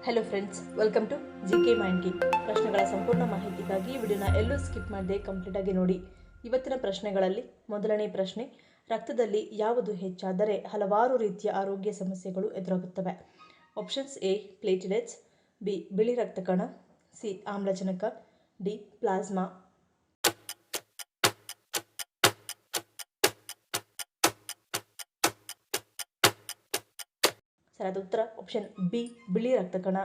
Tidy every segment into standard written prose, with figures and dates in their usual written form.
Hello friends, welcome to GK mind game. ಪ್ರಶ್ನೆಗಳ ಸಂಪೂರ್ಣ ಮಾಹಿತಿಗಾಗಿ ವಿಡಿಯೋನ ಎಲ್ಲೂ ಸ್ಕಿಪ್ ಮಾಡದೆ ಕಂಪ್ಲೀಟಾಗಿ ನೋಡಿ. ಇವತ್ತಿನ ಪ್ರಶ್ನೆಗಳಲ್ಲಿ ಮೊದಲನೇ ಪ್ರಶ್ನೆ, ರಕ್ತದಲ್ಲಿ ಯಾವುದು ಹೆಚ್ಚಾದರೆ ಹಲವಾರು ರೀತಿಯ ಆರೋಗ್ಯ ಸಮಸ್ಯೆಗಳು ಎದುರಾಗುತ್ತವೆ? ಆಪ್ಷನ್ಸ್: ಎ ಪ್ಲೇಟ್ಲೆಟ್ಸ್, ಬಿ ಬಿಳಿ ರಕ್ತ ಕಣ, ಸಿ ಆಮ್ಲಜನಕ, ಡಿ ಪ್ಲಾಸ್ಮಾ. ಸರಿಯಾದ ಉತ್ತರ ಆಪ್ಷನ್ ಬಿ ಬಿಳಿ ರಕ್ತ ಕಣ.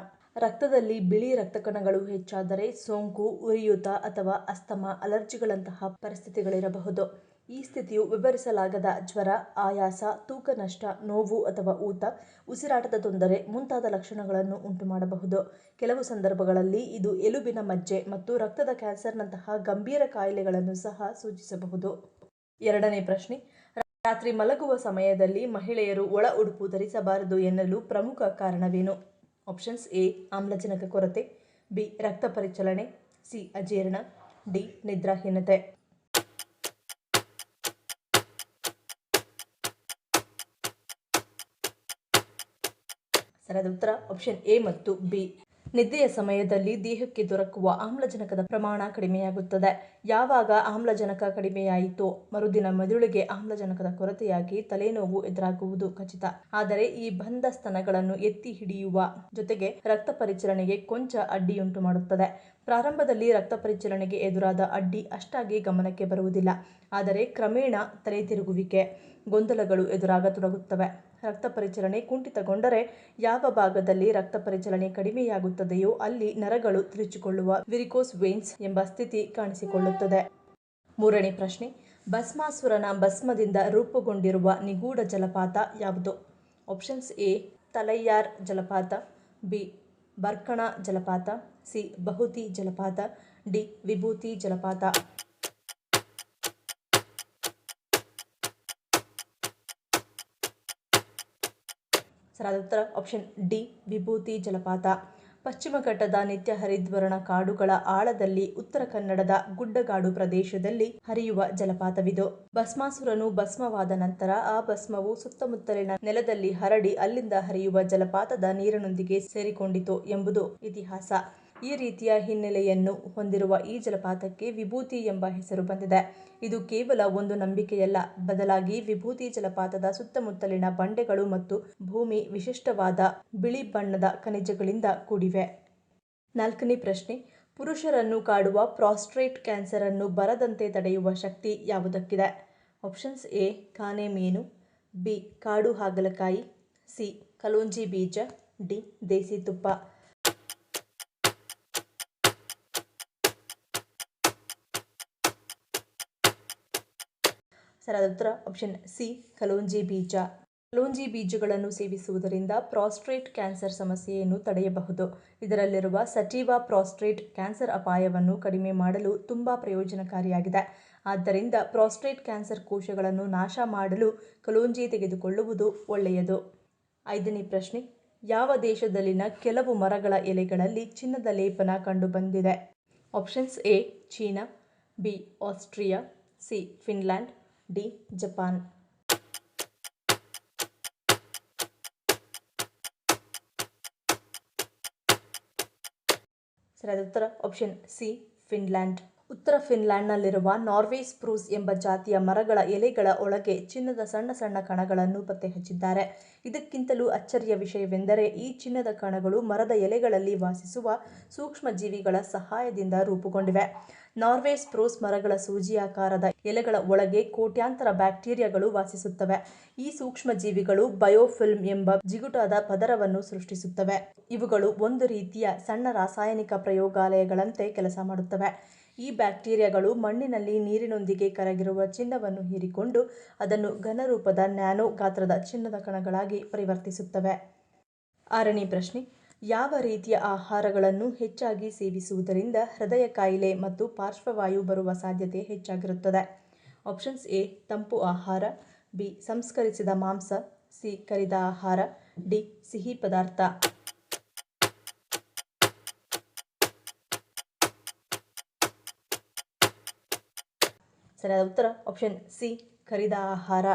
ರಕ್ತದಲ್ಲಿ ಬಿಳಿ ರಕ್ತ ಕಣಗಳು ಹೆಚ್ಚಾದರೆ ಸೋಂಕು, ಉರಿಯೂತ ಅಥವಾ ಅಸ್ತಮಾ, ಅಲರ್ಜಿಗಳಂತಹ ಪರಿಸ್ಥಿತಿಗಳಿರಬಹುದು. ಈ ಸ್ಥಿತಿಯು ವಿವರಿಸಲಾಗದ ಜ್ವರ, ಆಯಾಸ, ತೂಕ ನಷ್ಟ, ನೋವು ಅಥವಾ ಊತ, ಉಸಿರಾಟದ ತೊಂದರೆ ಮುಂತಾದ ಲಕ್ಷಣಗಳನ್ನು ಉಂಟುಮಾಡಬಹುದು. ಕೆಲವು ಸಂದರ್ಭಗಳಲ್ಲಿ ಇದು ಎಲುಬಿನ ಮಜ್ಜೆ ಮತ್ತು ರಕ್ತದ ಕ್ಯಾನ್ಸರ್ನಂತಹ ಗಂಭೀರ ಕಾಯಿಲೆಗಳನ್ನು ಸಹ ಸೂಚಿಸಬಹುದು. ಎರಡನೇ ಪ್ರಶ್ನೆ, ರಾತ್ರಿ ಮಲಗುವ ಸಮಯದಲ್ಲಿ ಮಹಿಳೆಯರು ಒಳ ಉಡುಪು ಧರಿಸಬಾರದು ಎನ್ನಲು ಪ್ರಮುಖ ಕಾರಣವೇನು? ಆಪ್ಷನ್ಸ್: ಎ ಆಮ್ಲಜನಕ ಕೊರತೆ, ಬಿ ರಕ್ತ ಪರಿಚಲನೆ, ಸಿ ಅಜೀರ್ಣ, ಡಿ ನಿದ್ರಾಹೀನತೆ. ಸರಿಯಾದ ಉತ್ತರ ಆಪ್ಷನ್ ಎ ಮತ್ತು ಬಿ. ನಿದ್ದೆಯ ಸಮಯದಲ್ಲಿ ದೇಹಕ್ಕೆ ದೊರಕುವ ಆಮ್ಲಜನಕದ ಪ್ರಮಾಣ ಕಡಿಮೆಯಾಗುತ್ತದೆ. ಯಾವಾಗ ಆಮ್ಲಜನಕ ಕಡಿಮೆಯಾಯಿತೋ ಮರುದಿನ ಮೆದುಳಿಗೆ ಆಮ್ಲಜನಕದ ಕೊರತೆಯಾಗಿ ತಲೆನೋವು ಎದುರಾಗುವುದು ಖಚಿತ. ಆದರೆ ಈ ಬಂಧ ಸ್ತನಗಳನ್ನು ಎತ್ತಿ ಹಿಡಿಯುವ ಜೊತೆಗೆ ರಕ್ತ ಪರಿಚಲನೆಗೆ ಕೊಂಚ ಅಡ್ಡಿಯುಂಟು ಮಾಡುತ್ತದೆ. ಪ್ರಾರಂಭದಲ್ಲಿ ರಕ್ತ ಪರಿಚಲನೆಗೆ ಎದುರಾದ ಅಡ್ಡಿ ಅಷ್ಟಾಗಿ ಗಮನಕ್ಕೆ ಬರುವುದಿಲ್ಲ. ಆದರೆ ಕ್ರಮೇಣ ತಲೆ ತಿರುಗುವಿಕೆ, ಗೊಂದಲಗಳು ಎದುರಾಗತೊಡಗುತ್ತವೆ. ರಕ್ತ ಪರಿಚಲನೆ ಕುಂಠಿತಗೊಂಡರೆ ಯಾವ ಭಾಗದಲ್ಲಿ ರಕ್ತ ಪರಿಚಲನೆ ಕಡಿಮೆಯಾಗುತ್ತದೆಯೋ ಅಲ್ಲಿ ನರಗಳು ತಿರುಚಿಕೊಳ್ಳುವ ವಿರಿಕೋಸ್ ವೇನ್ಸ್ ಎಂಬ ಸ್ಥಿತಿ ಕಾಣಿಸಿಕೊಳ್ಳುತ್ತದೆ. ಮೂರನೇ ಪ್ರಶ್ನೆ, ಭಸ್ಮಾಸುರನ ಭಸ್ಮದಿಂದ ರೂಪುಗೊಂಡಿರುವ ನಿಗೂಢ ಜಲಪಾತ ಯಾವುದು? ಆಪ್ಷನ್ಸ್: ಎ ತಲೈಯಾರ್ ಜಲಪಾತ, ಬಿ ಬರ್ಕಣ ಜಲಪಾತ, ಸಿ ಬಹುತಿ ಜಲಪಾತ, ಡಿ ವಿಭೂತಿ ಜಲಪಾತ. ಸರಿಯಾದ ಉತ್ತರ ಆಪ್ಷನ್ ಡಿ ವಿಭೂತಿ ಜಲಪಾತ. ಪಶ್ಚಿಮ ಘಟ್ಟದ ನಿತ್ಯ ಹರಿದ್ವರ್ಣ ಕಾಡುಗಳ ಆಳದಲ್ಲಿ ಉತ್ತರ ಕನ್ನಡದ ಗುಡ್ಡಗಾಡು ಪ್ರದೇಶದಲ್ಲಿ ಹರಿಯುವ ಜಲಪಾತವಿದು. ಭಸ್ಮಾಸುರನು ಭಸ್ಮವಾದ ನಂತರ ಆ ಭಸ್ಮವು ಸುತ್ತಮುತ್ತಲಿನ ನೆಲದಲ್ಲಿ ಹರಡಿ ಅಲ್ಲಿಂದ ಹರಿಯುವ ಜಲಪಾತದ ನೀರಿನೊಂದಿಗೆ ಸೇರಿಕೊಂಡಿತು ಎಂಬುದು ಇತಿಹಾಸ. ಈ ರೀತಿಯ ಹಿನ್ನೆಲೆಯನ್ನು ಹೊಂದಿರುವ ಈ ಜಲಪಾತಕ್ಕೆ ವಿಭೂತಿ ಎಂಬ ಹೆಸರು ಬಂದಿದೆ. ಇದು ಕೇವಲ ಒಂದು ನಂಬಿಕೆಯಲ್ಲ, ಬದಲಾಗಿ ವಿಭೂತಿ ಜಲಪಾತದ ಸುತ್ತಮುತ್ತಲಿನ ಬಂಡೆಗಳು ಮತ್ತು ಭೂಮಿ ವಿಶಿಷ್ಟವಾದ ಬಿಳಿ ಬಣ್ಣದ ಖನಿಜಗಳಿಂದ ಕೂಡಿವೆ. ನಾಲ್ಕನೇ ಪ್ರಶ್ನೆ, ಪುರುಷರನ್ನು ಕಾಡುವ ಪ್ರಾಸ್ಟೇಟ್ ಕ್ಯಾನ್ಸರ್ ಅನ್ನು ಬರದಂತೆ ತಡೆಯುವ ಶಕ್ತಿ ಯಾವುದಕ್ಕಿದೆ? ಆಪ್ಷನ್ಸ್: ಎ ಕಾನೆ ಮೀನು, ಬಿ ಕಾಡು ಹಾಗಲಕಾಯಿ, ಸಿ ಕಲೋಂಜಿ ಬೀಜ, ಡಿ ದೇಸಿ ತುಪ್ಪ. ಸರಿಯಾದ ಉತ್ತರ ಆಪ್ಷನ್ ಸಿ ಕಲೋಂಜಿ ಬೀಜ. ಕಲೋಂಜಿ ಬೀಜಗಳನ್ನು ಸೇವಿಸುವುದರಿಂದ ಪ್ರಾಸ್ಟೇಟ್ ಕ್ಯಾನ್ಸರ್ ಸಮಸ್ಯೆಯನ್ನು ತಡೆಯಬಹುದು. ಇದರಲ್ಲಿರುವ ಸಟಿವಾ ಪ್ರಾಸ್ಟೇಟ್ ಕ್ಯಾನ್ಸರ್ ಅಪಾಯವನ್ನು ಕಡಿಮೆ ಮಾಡಲು ತುಂಬಾ ಪ್ರಯೋಜನಕಾರಿಯಾಗಿದೆ. ಆದ್ದರಿಂದ ಪ್ರಾಸ್ಟೇಟ್ ಕ್ಯಾನ್ಸರ್ ಕೋಶಗಳನ್ನು ನಾಶ ಮಾಡಲು ಕಲೋಂಜಿ ತೆಗೆದುಕೊಳ್ಳುವುದು ಒಳ್ಳೆಯದು. ಐದನೇ ಪ್ರಶ್ನೆ, ಯಾವ ದೇಶದಲ್ಲಿನ ಕೆಲವು ಮರಗಳ ಎಲೆಗಳಲ್ಲಿ ಚಿನ್ನದ ಲೇಪನ ಕಂಡುಬಂದಿದೆ? Options: A China, B Austria, C Finland, D Japan. ಸರಿಯಾದ ಉತ್ತರ ಆಪ್ಷನ್ ಸಿ ಫಿನ್ಲ್ಯಾಂಡ್. ಉತ್ತರ ಫಿನ್ಲ್ಯಾಂಡ್ನಲ್ಲಿರುವ ನಾರ್ವೆ ಸ್ಪ್ರೂಸ್ ಎಂಬ ಜಾತಿಯ ಮರಗಳ ಎಲೆಗಳ ಒಳಗೆ ಚಿನ್ನದ ಸಣ್ಣ ಸಣ್ಣ ಕಣಗಳನ್ನು ಪತ್ತೆ ಹಚ್ಚಿದ್ದಾರೆ. ಇದಕ್ಕಿಂತಲೂ ಅಚ್ಚರಿಯ ವಿಷಯವೆಂದರೆ ಈ ಚಿನ್ನದ ಕಣಗಳು ಮರದ ಎಲೆಗಳಲ್ಲಿ ವಾಸಿಸುವ ಸೂಕ್ಷ್ಮ ಜೀವಿಗಳ ಸಹಾಯದಿಂದ ರೂಪುಗೊಂಡಿವೆ. ನಾರ್ವೆ ಸ್ಪ್ರೂಸ್ ಮರಗಳ ಸೂಜಿಯಾಕಾರದ ಎಲೆಗಳ ಒಳಗೆ ಕೋಟ್ಯಾಂತರ ಬ್ಯಾಕ್ಟೀರಿಯಾಗಳು ವಾಸಿಸುತ್ತವೆ. ಈ ಸೂಕ್ಷ್ಮ ಜೀವಿಗಳು ಬಯೋಫಿಲ್ಮ್ ಎಂಬ ಜಿಗುಟಾದ ಪದರವನ್ನು ಸೃಷ್ಟಿಸುತ್ತವೆ. ಇವುಗಳು ಒಂದು ರೀತಿಯ ಸಣ್ಣ ರಾಸಾಯನಿಕ ಪ್ರಯೋಗಾಲಯಗಳಂತೆ ಕೆಲಸ ಮಾಡುತ್ತವೆ. ಈ ಬ್ಯಾಕ್ಟೀರಿಯಾಗಳು ಮಣ್ಣಿನಲ್ಲಿ ನೀರಿನೊಂದಿಗೆ ಕರಗಿರುವ ಚಿನ್ನವನ್ನು ಹೀರಿಕೊಂಡು ಅದನ್ನು ಘನರೂಪದ ನ್ಯಾನೋ ಗಾತ್ರದ ಚಿನ್ನದ ಕಣಗಳಾಗಿ ಪರಿವರ್ತಿಸುತ್ತವೆ. ಆರನೇ ಪ್ರಶ್ನೆ, ಯಾವ ರೀತಿಯ ಆಹಾರಗಳನ್ನು ಹೆಚ್ಚಾಗಿ ಸೇವಿಸುವುದರಿಂದ ಹೃದಯ ಕಾಯಿಲೆ ಮತ್ತು ಪಾರ್ಶ್ವವಾಯು ಬರುವ ಸಾಧ್ಯತೆ ಹೆಚ್ಚಾಗಿರುತ್ತದೆ? ಆಪ್ಷನ್ಸ್: ಎ ತಂಪು ಆಹಾರ, ಬಿ ಸಂಸ್ಕರಿಸಿದ ಮಾಂಸ, ಸಿ ಕರಿದ ಆಹಾರ, ಡಿ ಸಿಹಿ ಪದಾರ್ಥ. ಸರಿಯಾದ ಉತ್ತರ ಆಪ್ಷನ್ ಸಿ ಕರಿದ ಆಹಾರ.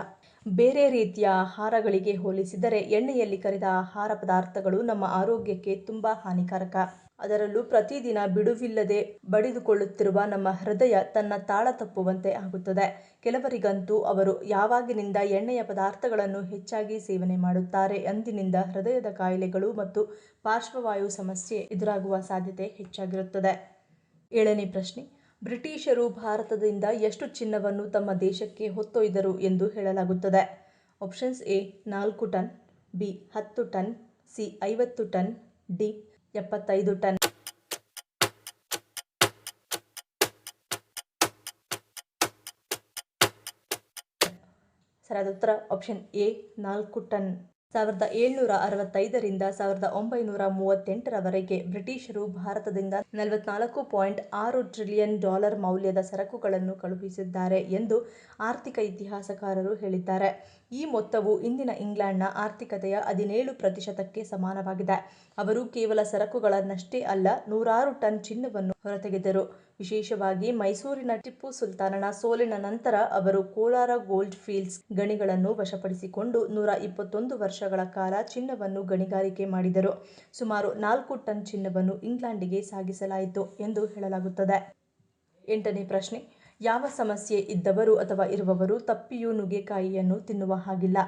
ಬೇರೆ ರೀತಿಯ ಆಹಾರಗಳಿಗೆ ಹೋಲಿಸಿದರೆ ಎಣ್ಣೆಯಲ್ಲಿ ಕರಿದ ಆಹಾರ ಪದಾರ್ಥಗಳು ನಮ್ಮ ಆರೋಗ್ಯಕ್ಕೆ ತುಂಬ ಹಾನಿಕಾರಕ. ಅದರಲ್ಲೂ ಪ್ರತಿದಿನ ಬಿಡುವಿಲ್ಲದೆ ಬಡಿದುಕೊಳ್ಳುತ್ತಿರುವ ನಮ್ಮ ಹೃದಯ ತನ್ನ ತಾಳ ತಪ್ಪುವಂತೆ ಆಗುತ್ತದೆ. ಕೆಲವರಿಗಂತೂ ಅವರು ಯಾವಾಗಿನಿಂದ ಎಣ್ಣೆಯ ಪದಾರ್ಥಗಳನ್ನು ಹೆಚ್ಚಾಗಿ ಸೇವನೆ ಮಾಡುತ್ತಾರೆ ಅಂದಿನಿಂದ ಹೃದಯದ ಕಾಯಿಲೆಗಳು ಮತ್ತು ಪಾರ್ಶ್ವವಾಯು ಸಮಸ್ಯೆ ಎದುರಾಗುವ ಸಾಧ್ಯತೆ ಹೆಚ್ಚಾಗಿರುತ್ತದೆ. 7ನೇ ಪ್ರಶ್ನೆ. ಬ್ರಿಟಿಷರು ಭಾರತದಿಂದ ಎಷ್ಟು ಚಿನ್ನವನ್ನು ತಮ್ಮ ದೇಶಕ್ಕೆ ಹೊತ್ತೊಯ್ದರು ಎಂದು ಹೇಳಲಾಗುತ್ತದೆ? Options A 4 ton, B 10 ton, C 50 ton, D 75 ton. ಸರಿಯಾದ ಉತ್ತರ ಆಪ್ಷನ್ ಎ 4 ಟನ್. 1765ರಿಂದ 1938ರವರೆಗೆ ಬ್ರಿಟಿಷರು ಭಾರತದಿಂದ $44.6 ಟ್ರಿಲಿಯನ್ ಮೌಲ್ಯದ ಸರಕುಗಳನ್ನು ಕಳುಹಿಸಿದ್ದಾರೆ ಎಂದು ಆರ್ಥಿಕ ಇತಿಹಾಸಕಾರರು ಹೇಳಿದ್ದಾರೆ. ಈ ಮೊತ್ತವು ಇಂದಿನ ಇಂಗ್ಲೆಂಡ್ನ ಆರ್ಥಿಕತೆಯ 17% ಸಮಾನವಾಗಿದೆ. ಅವರು ಕೇವಲ ಸರಕುಗಳನ್ನಷ್ಟೇ ಅಲ್ಲ, ನೂರಾರು ಟನ್ ಚಿನ್ನವನ್ನು ಹೊರತೆಗೆದರು. ವಿಶೇಷವಾಗಿ ಮೈಸೂರಿನ ಟಿಪ್ಪು ಸುಲ್ತಾನನ ಸೋಲಿನ ನಂತರ ಅವರು ಕೋಲಾರ ಗೋಲ್ಡ್ ಫೀಲ್ಡ್ಸ್ ಗಣಿಗಳನ್ನು ವಶಪಡಿಸಿಕೊಂಡು 121 ವರ್ಷಗಳ ಕಾಲ ಚಿನ್ನವನ್ನು ಗಣಿಗಾರಿಕೆ ಮಾಡಿದರು. ಸುಮಾರು 4 ಟನ್ ಚಿನ್ನವನ್ನು ಇಂಗ್ಲೆಂಡಿಗೆ ಸಾಗಿಸಲಾಯಿತು ಎಂದು ಹೇಳಲಾಗುತ್ತದೆ. 8ನೇ ಪ್ರಶ್ನೆ. ಯಾವ ಸಮಸ್ಯೆ ಇದ್ದವರು ಅಥವಾ ಇರುವವರು ತಪ್ಪಿಯೂ ನುಗ್ಗೆಕಾಯಿಯನ್ನು ತಿನ್ನುವ ಹಾಗಿಲ್ಲ?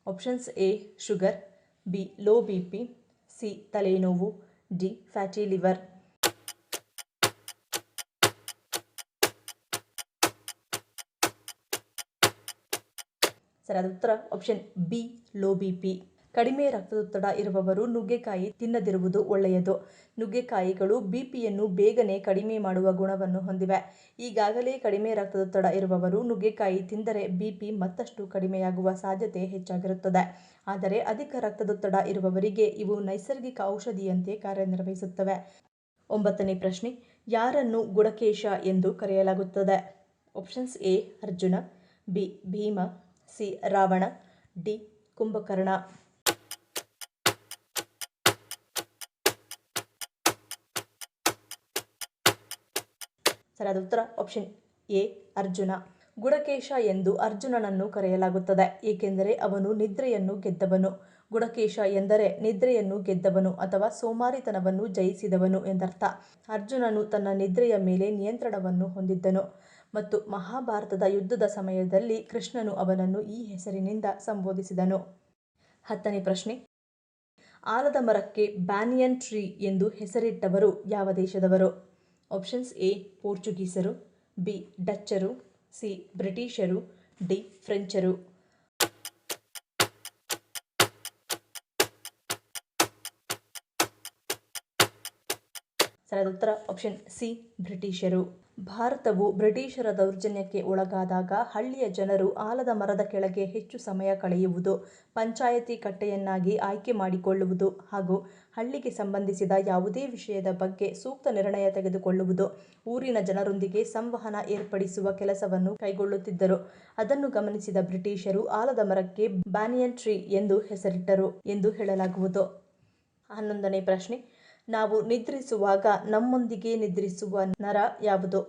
Options A sugar, B low BP, C ತಲೆನೋವು, ಡಿ ಫ್ಯಾಟಿ ಲಿವರ್. ಸರಿಯಾದ ಉತ್ತರ ಆಪ್ಷನ್ ಬಿ ಲೋ ಬಿಪಿ. ಕಡಿಮೆ ರಕ್ತದೊತ್ತಡ ಇರುವವರು ನುಗ್ಗೆಕಾಯಿ ತಿನ್ನದಿರುವುದು ಒಳ್ಳೆಯದು. ನುಗ್ಗೆಕಾಯಿಗಳು ಬಿಪಿಯನ್ನು ಬೇಗನೆ ಕಡಿಮೆ ಮಾಡುವ ಗುಣವನ್ನು ಹೊಂದಿವೆ. ಈಗಾಗಲೇ ಕಡಿಮೆ ರಕ್ತದೊತ್ತಡ ಇರುವವರು ನುಗ್ಗೆಕಾಯಿ ತಿಂದರೆ ಬಿಪಿ ಮತ್ತಷ್ಟು ಕಡಿಮೆಯಾಗುವ ಸಾಧ್ಯತೆ ಹೆಚ್ಚಾಗಿರುತ್ತದೆ. ಆದರೆ ಅಧಿಕ ರಕ್ತದೊತ್ತಡ ಇರುವವರಿಗೆ ಇವು ನೈಸರ್ಗಿಕ ಔಷಧಿಯಂತೆ ಕಾರ್ಯನಿರ್ವಹಿಸುತ್ತವೆ. 9ನೇ ಪ್ರಶ್ನೆ. ಯಾರನ್ನು ಗುಡಕೇಶ ಎಂದು ಕರೆಯಲಾಗುತ್ತದೆ? Options A Arjuna, B Bhima, C Ravana, D Kumbhakarna. ಸರಿಯಾದ ಉತ್ತರ ಆಪ್ಷನ್ ಎ ಅರ್ಜುನ. ಗುಡಕೇಶ ಎಂದು ಅರ್ಜುನನನ್ನು ಕರೆಯಲಾಗುತ್ತದೆ ಏಕೆಂದರೆ ಅವನು ನಿದ್ರೆಯನ್ನು ಗೆದ್ದವನು. ಗುಡಕೇಶ ಎಂದರೆ ನಿದ್ರೆಯನ್ನು ಗೆದ್ದವನು ಅಥವಾ ಸೋಮಾರಿತನವನ್ನು ಜಯಿಸಿದವನು ಎಂದರ್ಥ. ಅರ್ಜುನನು ತನ್ನ ನಿದ್ರೆಯ ಮೇಲೆ ನಿಯಂತ್ರಣವನ್ನು ಹೊಂದಿದ್ದನು ಮತ್ತು ಮಹಾಭಾರತದ ಯುದ್ಧದ ಸಮಯದಲ್ಲಿ ಕೃಷ್ಣನು ಅವನನ್ನು ಈ ಹೆಸರಿನಿಂದ ಸಂಬೋಧಿಸಿದನು. 10ನೇ ಪ್ರಶ್ನೆ. ಆಲದ ಮರಕ್ಕೆ ಬ್ಯಾನಿಯನ್ ಟ್ರೀ ಎಂದು ಹೆಸರಿಟ್ಟವರು ಯಾವ ದೇಶದವರು? ಆಪ್ಷನ್ಸ್ ಎ ಪೋರ್ಚುಗೀಸರು, ಬಿ ಡಚ್ಚರು, ಸಿ ಬ್ರಿಟಿಷರು, ಡಿ ಫ್ರೆಂಚರು. ಸರಿಯಾದ ಉತ್ತರ ಆಪ್ಷನ್ ಸಿ ಬ್ರಿಟಿಷರು. ಭಾರತವು ಬ್ರಿಟಿಷರ ದೌರ್ಜನ್ಯಕ್ಕೆ ಒಳಗಾದಾಗ ಹಳ್ಳಿಯ ಜನರು ಆಲದ ಮರದ ಕೆಳಗೆ ಹೆಚ್ಚು ಸಮಯ ಕಳೆಯುವುದು, ಪಂಚಾಯತಿ ಕಟ್ಟೆಯನ್ನಾಗಿ ಆಯ್ಕೆ ಮಾಡಿಕೊಳ್ಳುವುದು ಹಾಗೂ ಹಳ್ಳಿಗೆ ಸಂಬಂಧಿಸಿದ ಯಾವುದೇ ವಿಷಯದ ಬಗ್ಗೆ ಸೂಕ್ತ ನಿರ್ಣಯ ತೆಗೆದುಕೊಳ್ಳುವುದು, ಊರಿನ ಜನರೊಂದಿಗೆ ಸಂವಹನ ಏರ್ಪಡಿಸುವ ಕೆಲಸವನ್ನು ಕೈಗೊಳ್ಳುತ್ತಿದ್ದರು. ಅದನ್ನು ಗಮನಿಸಿದ ಬ್ರಿಟಿಷರು ಆಲದ ಮರಕ್ಕೆ ಬ್ಯಾನಿಯನ್ ಟ್ರೀ ಎಂದು ಹೆಸರಿಟ್ಟರು ಎಂದು ಹೇಳಲಾಗುವುದು. 11ನೇ ಪ್ರಶ್ನೆ. ನಾವು ನಿದ್ರಿಸುವಾಗ ನಮ್ಮೊಂದಿಗೆ ನಿದ್ರಿಸುವ ನರ ಯಾವುದು?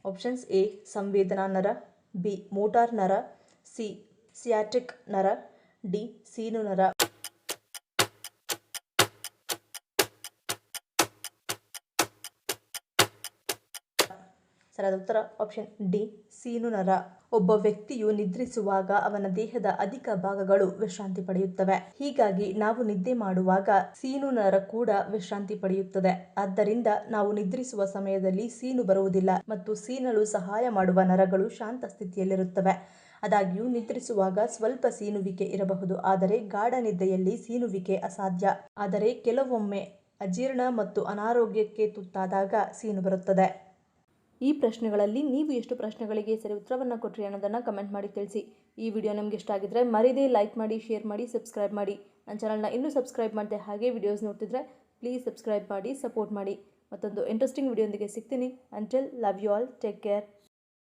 ಆಪ್ಷನ್ಸ್ ಎ ಸಂವೇದನಾ ನರ, ಬಿ ಮೋಟಾರ್ ನರ, ಸಿ ಸಿಯಾಟಿಕ್ ನರ, ಡಿ ಸೀನು ನರ. ಸರಿಯಾದ ಉತ್ತರ ಆಪ್ಷನ್ ಡಿ ಸೀನು ನರ. ಒಬ್ಬ ವ್ಯಕ್ತಿಯು ನಿದ್ರಿಸುವಾಗ ಅವನ ದೇಹದ ಅಧಿಕ ಭಾಗಗಳು ವಿಶ್ರಾಂತಿ ಪಡೆಯುತ್ತವೆ. ಹೀಗಾಗಿ ನಾವು ನಿದ್ದೆ ಮಾಡುವಾಗ ಸೀನು ನರ ಕೂಡ ವಿಶ್ರಾಂತಿ ಪಡೆಯುತ್ತದೆ. ಆದ್ದರಿಂದ ನಾವು ನಿದ್ರಿಸುವ ಸಮಯದಲ್ಲಿ ಸೀನು ಬರುವುದಿಲ್ಲ ಮತ್ತು ಸೀನಲು ಸಹಾಯ ಮಾಡುವ ನರಗಳು ಶಾಂತ ಸ್ಥಿತಿಯಲ್ಲಿರುತ್ತವೆ. ಆದಾಗ್ಯೂ ನಿದ್ರಿಸುವಾಗ ಸ್ವಲ್ಪ ಸೀನುವಿಕೆ ಇರಬಹುದು, ಆದರೆ ಗಾಢ ನಿದ್ದೆಯಲ್ಲಿ ಸೀನುವಿಕೆ ಅಸಾಧ್ಯ. ಆದರೆ ಕೆಲವೊಮ್ಮೆ ಅಜೀರ್ಣ ಮತ್ತು ಅನಾರೋಗ್ಯಕ್ಕೆ ತುತ್ತಾದಾಗ ಸೀನು ಬರುತ್ತದೆ. ಈ ಪ್ರಶ್ನೆಗಳಲ್ಲಿ ನೀವು ಎಷ್ಟು ಪ್ರಶ್ನೆಗಳಿಗೆ ಸರಿ ಉತ್ತರವನ್ನು ಕೊಟ್ಟರಿ ಅನ್ನೋದನ್ನು ಕಮೆಂಟ್ ಮಾಡಿ ತಿಳಿಸಿ. ಈ ವಿಡಿಯೋ ನಿಮಗೆ ಇಷ್ಟ ಆಗಿದ್ರೆ ಮರಿದೇ ಲೈಕ್ ಮಾಡಿ, ಶೇರ್ ಮಾಡಿ, ಸಬ್ಸ್ಕ್ರೈಬ್ ಮಾಡಿ. ನನ್ನ ಚಾನಲ್ನ ಇನ್ನೂ ಸಬ್ಸ್ಕ್ರೈಬ್ ಮಾಡದೆ ಹಾಗೆ ವಿಡಿಯೋಸ್ ನೋಡ್ತಿದ್ರೆ ಪ್ಲೀಸ್ ಸಬ್ಸ್ಕ್ರೈಬ್ ಮಾಡಿ, ಸಪೋರ್ಟ್ ಮಾಡಿ. ಮತ್ತೊಂದು ಇಂಟ್ರೆಸ್ಟಿಂಗ್ ವಿಡಿಯೋದೊಂದಿಗೆ ಸಿಗ್ತೀನಿ. Until love you all, take care.